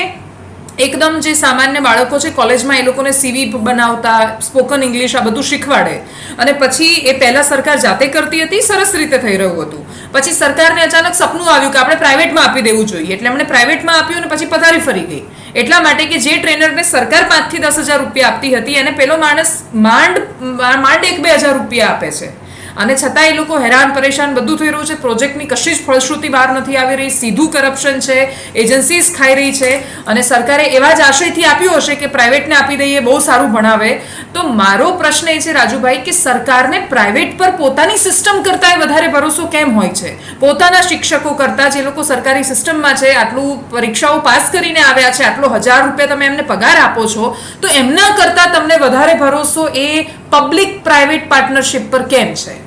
એકદમ જે સામાન્ય બાળકો છે કોલેજમાં એ લોકોને સીવી બનાવતા, સ્પોકન ઇંગ્લિશ આ બધું શીખવાડે. અને પછી એ પહેલા સરકાર જાતે કરતી હતી, સરસ રીતે થઈ રહ્યું હતું. પછી સરકારને અચાનક સપનું આવ્યું કે આપણે પ્રાઇવેટમાં આપી દેવું જોઈએ, એટલે એમણે પ્રાઇવેટમાં આપ્યું અને પછી પથારી ફરી ગઈ. એટલા માટે કે જે ટ્રેનરને સરકાર 5 થી 10 હજાર રૂપિયા આપતી હતી એને પેલો માણસ માંડ 1-2 હજાર રૂપિયા આપે છે. અને છતાં એ લોકો હેરાન પરેશાન બધું થઈ રહ્યું છે. પ્રોજેક્ટની કશી જ ફળશ્રુતિ બહાર નથી આવી રહી, સીધું કરપ્શન છે, એજન્સીઝ ખાઈ રહી છે. અને સરકારે એવા જ આશયથી આપ્યું હશે કે પ્રાઇવેટને આપી દઈએ, બહુ સારું ભણાવે. તો મારો પ્રશ્ન એ છે રાજુભાઈ કે સરકારને પ્રાઇવેટ પર પોતાની સિસ્ટમ કરતાં વધારે ભરોસો કેમ હોય છે? પોતાના શિક્ષકો કરતાં, જે લોકો સરકારી સિસ્ટમમાં છે, આટલું પરીક્ષાઓ પાસ કરીને આવ્યા છે, આટલો 1000 રૂપિયા તમે એમને પગાર આપો છો, તો એમના કરતાં તમને વધારે ભરોસો એ પબ્લિક પ્રાઇવેટ પાર્ટનરશિપ પર કેમ છે?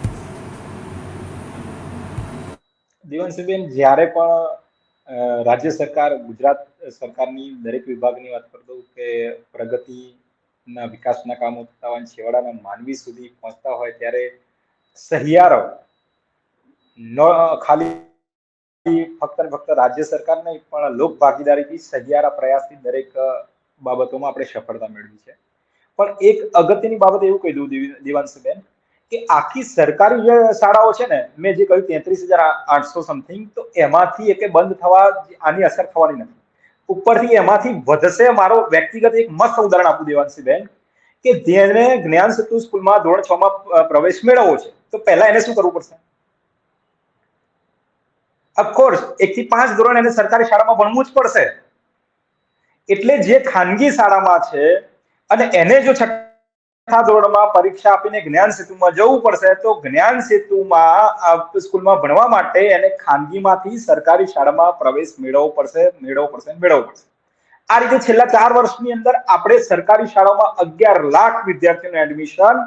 દેવાંશીબેન, જ્યારે પણ રાજ્ય સરકાર, ગુજરાત સરકારની દરેક વિભાગની વાત કરી દઉં કે પ્રગતિના વિકાસના કામો થતા હોય, છેવાડાના માનવી સુધી પહોંચતા હોય, ત્યારે સહિયારો ખાલી ફક્ત ને ફક્ત રાજ્ય સરકાર નહીં પણ લોક ભાગીદારીથી સહિયારા પ્રયાસથી દરેક બાબતોમાં આપણે સફળતા મેળવી છે. પણ એક અગત્યની બાબત એવું કહી દઉં દેવાંશીબેન કે આખી સરકારી જે શાળાઓ છે ને, મેં જે કહ્યું 33,800 સમથિંગ, તો એમાંથી એક બંધ થવા આની અસર થવાની નથી. ઉપરથી એમાંથી વધશે. મારો વ્યક્તિગત એક મસ્ત ઉદાહરણ આપું દેવાંશીબેન, કે જેને જ્ઞાન સેતુ સ્કૂલમાં ધોરણ 6 માં પ્રવેશ મેળવવો છે, તો પહેલા એને શું કરવું પડશે? ઓફકોર્સ 1 થી 5 ધોરણ એને સરકારી શાળામાં ભણવું જ પડશે. એટલે જે ખાનગી શાળામાં છે અને એને જો ધોરણમાં પરીક્ષા આપીને જ્ઞાન સેતુમાં જવું પડશે, તો જ્ઞાન સેતુમાં સ્કૂલમાં ભણવા માટે એને ખાનગીમાંથી સરકારી શાળામાં પ્રવેશ મેળવવો પડશે. આ રીતે છેલ્લા 4 વર્ષની અંદર આપણે સરકારી શાળામાં 11 લાખ વિદ્યાર્થીઓનું એડમિશન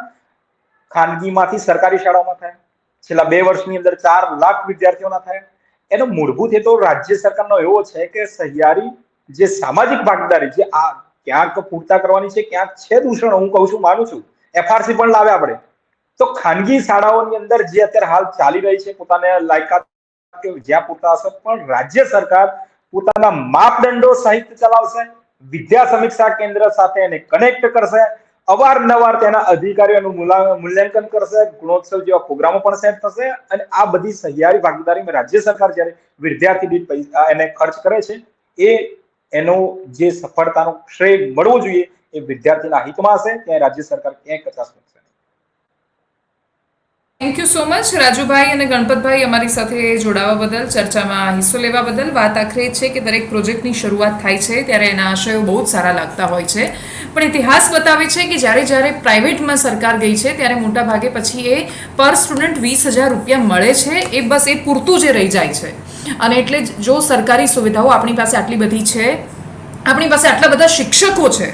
ખાનગીમાંથી સરકારી શાળામાં થાય. છેલ્લા 2 વર્ષની અંદર 4 લાખ વિદ્યાર્થીઓના થાય. એનો મૂળભૂત હેતુ રાજ્ય સરકારનો એવો છે કે સહિયારી જે સામાજિક ભાગીદારી જે આ ક્યાંક પૂરતા કરવાની છે, ક્યાંક છે દૂષણ, હું કહું છું, માનું છું. એફઆરસી પણ લાવે આપણે, તો ખાનગી શાળાઓની અંદર જે અત્યારે હાલ ચાલી રહી છે પોતાને લાયકાત કે જ્યાં પૂરતા હશે, પણ રાજ્ય સરકાર પોતાના માપદંડો સહિત ચલાવશે, વિદ્યા સમીક્ષા કેન્દ્ર સાથે એને કનેક્ટ કરશે, અવારનવાર તેના અધિકારીઓનું મૂલ્યાંકન કરશે, ગુણોત્સવ જેવા પ્રોગ્રામો પણ સેટ થશે અને આ બધી સહિયારી ભાગીદારીમાં રાજ્ય સરકાર જ્યારે વિદ્યાર્થી દીઠ પૈસા એને ખર્ચ કરે છે એનો જે સફળતાનો શ્રેય મળવો જોઈએ એ વિદ્યાર્થીના હિતમાં હશે, ત્યાં રાજ્ય સરકાર ક્યાંય કચાશ કરશે. Thank you so much Rajubhai અને ગણપતભાઈ અમારી સાથે જોડાવા બદલ, ચર્ચામાં હિસ્સો લેવા બદલ. વાત આખરે છે કે દરેક પ્રોજેક્ટની શરૂઆત થાય છે ત્યારે એના આશયો બહુ જ સારા લાગતા હોય છે, પણ ઇતિહાસ બતાવે છે કે જ્યારે પ્રાઇવેટમાં સરકાર ગઈ છે ત્યારે મોટા ભાગે પછી એ પર સ્ટુડન્ટ 20,000 રૂપિયા મળે છે, એ બસ એ પૂરતું જે રહી જાય છે. અને એટલે જો સરકારી સુવિધાઓ આપણી પાસે આટલી બધી છે, આપણી પાસે આટલા બધા શિક્ષકો છે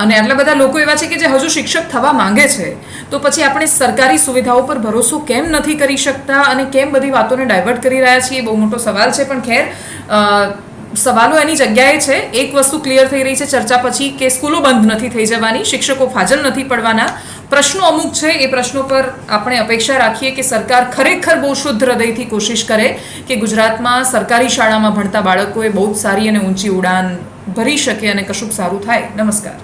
અને આટલા બધા લોકો એવા છે કે જે હજુ શિક્ષક થવા માંગે છે, તો પછી આપણે સરકારી સુવિધાઓ પર ભરોસો કેમ નથી કરી શકતા અને કેમ બધી વાતોને ડાયવર્ટ કરી રહ્યા છીએ, એ બહુ મોટો સવાલ છે. પણ ખેર, સવાલો એની જગ્યાએ છે. એક વસ્તુ ક્લિયર થઈ રહી છે ચર્ચા પછી કે સ્કૂલો બંધ નથી થઈ જવાની, શિક્ષકો ફાજલ નથી પડવાના. પ્રશ્નો અમુક છે, એ પ્રશ્નો પર આપણે અપેક્ષા રાખીએ કે સરકાર ખરેખર બહુ શુદ્ધ હૃદયથી કોશિશ કરે કે ગુજરાતમાં સરકારી શાળામાં ભણતા બાળકોએ બહુ જ સારી અને ઊંચી ઉડાન ભરી શકે અને કશુંક સારું થાય. નમસ્કાર.